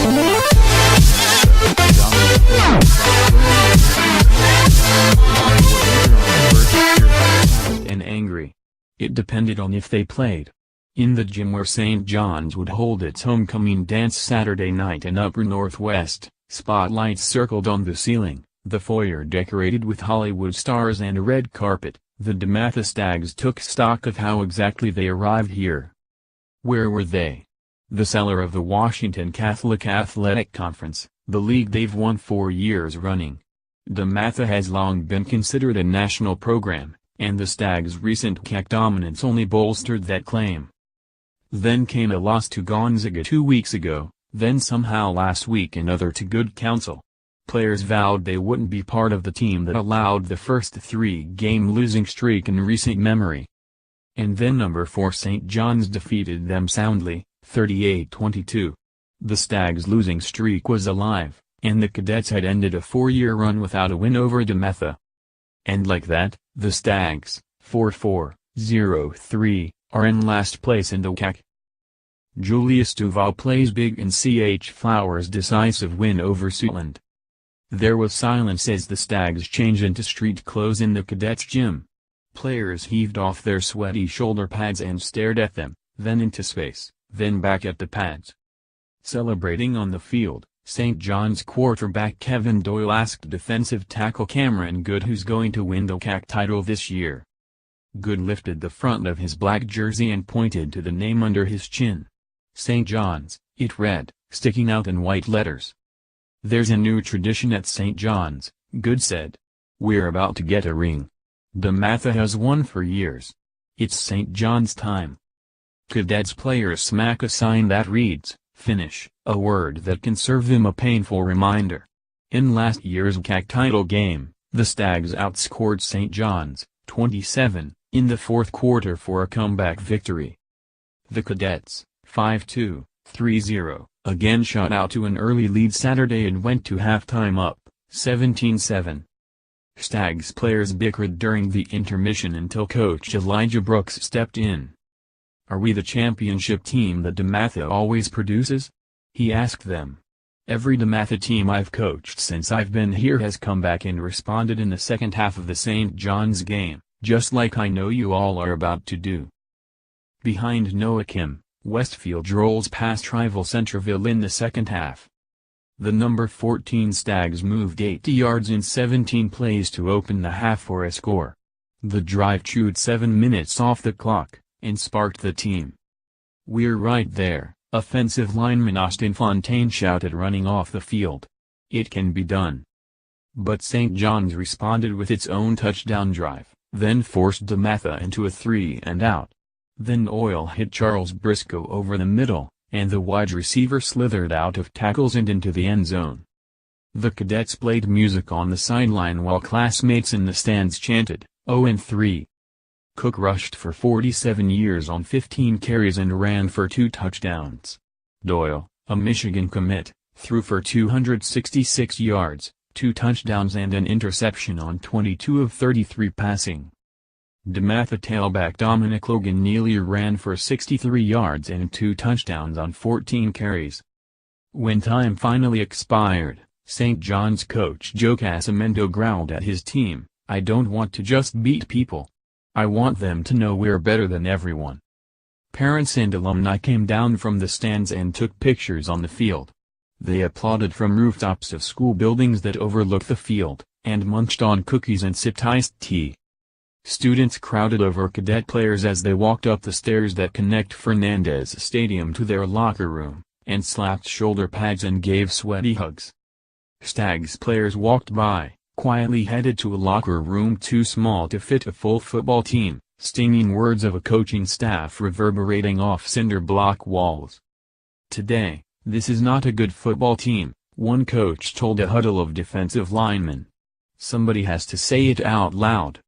And angry. It depended on if they played. In the gym where St. John's would hold its homecoming dance Saturday night in Upper Northwest, spotlights circled on the ceiling, the foyer decorated with Hollywood stars and a red carpet. The DeMatha Stags took stock of how exactly they arrived here. Where were they? The cellar of the Washington Catholic Athletic Conference, the league they've won 4 years running. DeMatha has long been considered a national program, and the Stags' recent WCAC dominance only bolstered that claim. Then came a loss to Gonzaga 2 weeks ago, then somehow last week another to Good Counsel. Players vowed they wouldn't be part of the team that allowed the first 3-game losing streak in recent memory. And then number 4 St. John's defeated them soundly, 38-22. The Stags' losing streak was alive, and the Cadets had ended a 4-year run without a win over DeMatha. And like that, the Stags, 4-4-0-3, are in last place in the WCAC. Julius Duval plays big in CH Flowers' decisive win over Suitland. There was silence as the Stags changed into street clothes in the Cadets' gym. Players heaved off their sweaty shoulder pads and stared at them, then into space, then back at the pads. Celebrating on the field, St. John's quarterback Kevin Doyle asked defensive tackle Cameron Good who's going to win the WCAC title this year. Good lifted the front of his black jersey and pointed to the name under his chin. St. John's, it read, sticking out in white letters. "There's a new tradition at St. John's," Good said. "We're about to get a ring. DeMatha has won for years. It's St. John's time." Cadets players smack a sign that reads, "Finish," a word that can serve them a painful reminder. In last year's WCAC title game, the Stags outscored St. John's, 27, in the fourth quarter for a comeback victory. The Cadets, 5-2-3-0. Again shot out to an early lead Saturday and went to halftime up, 17-7. Stags players bickered during the intermission until coach Elijah Brooks stepped in. "Are we the championship team that DeMatha always produces?" he asked them. "Every DeMatha team I've coached since I've been here has come back and responded in the second half of the St. John's game, just like I know you all are about to do." Behind Noah Kim, Westfield rolls past rival Centerville in the second half. The number 14 Stags moved 80 yards in 17 plays to open the half for a score. The drive chewed 7 minutes off the clock, and sparked the team. "We're right there," offensive lineman Austin Fontaine shouted running off the field. "It can be done." But St. John's responded with its own touchdown drive, then forced DeMatha into a 3-and-out. Then Oil hit Charles Briscoe over the middle, and the wide receiver slithered out of tackles and into the end zone. The Cadets played music on the sideline while classmates in the stands chanted, "0-3." Cook rushed for 47 yards on 15 carries and ran for 2 touchdowns. Doyle, a Michigan commit, threw for 266 yards, 2 touchdowns and an interception on 22 of 33 passing. DeMatha tailback Dominic Logan Neely ran for 63 yards and 2 touchdowns on 14 carries. When time finally expired, St. John's coach Joe Casamento growled at his team, "I don't want to just beat people. I want them to know we're better than everyone." Parents and alumni came down from the stands and took pictures on the field. They applauded from rooftops of school buildings that overlooked the field, and munched on cookies and sipped iced tea. Students crowded over Cadet players as they walked up the stairs that connect Fernandez Stadium to their locker room, and slapped shoulder pads and gave sweaty hugs. Stags players walked by, quietly headed to a locker room too small to fit a full football team, stinging words of a coaching staff reverberating off cinder block walls. "Today, this is not a good football team," one coach told a huddle of defensive linemen. "Somebody has to say it out loud."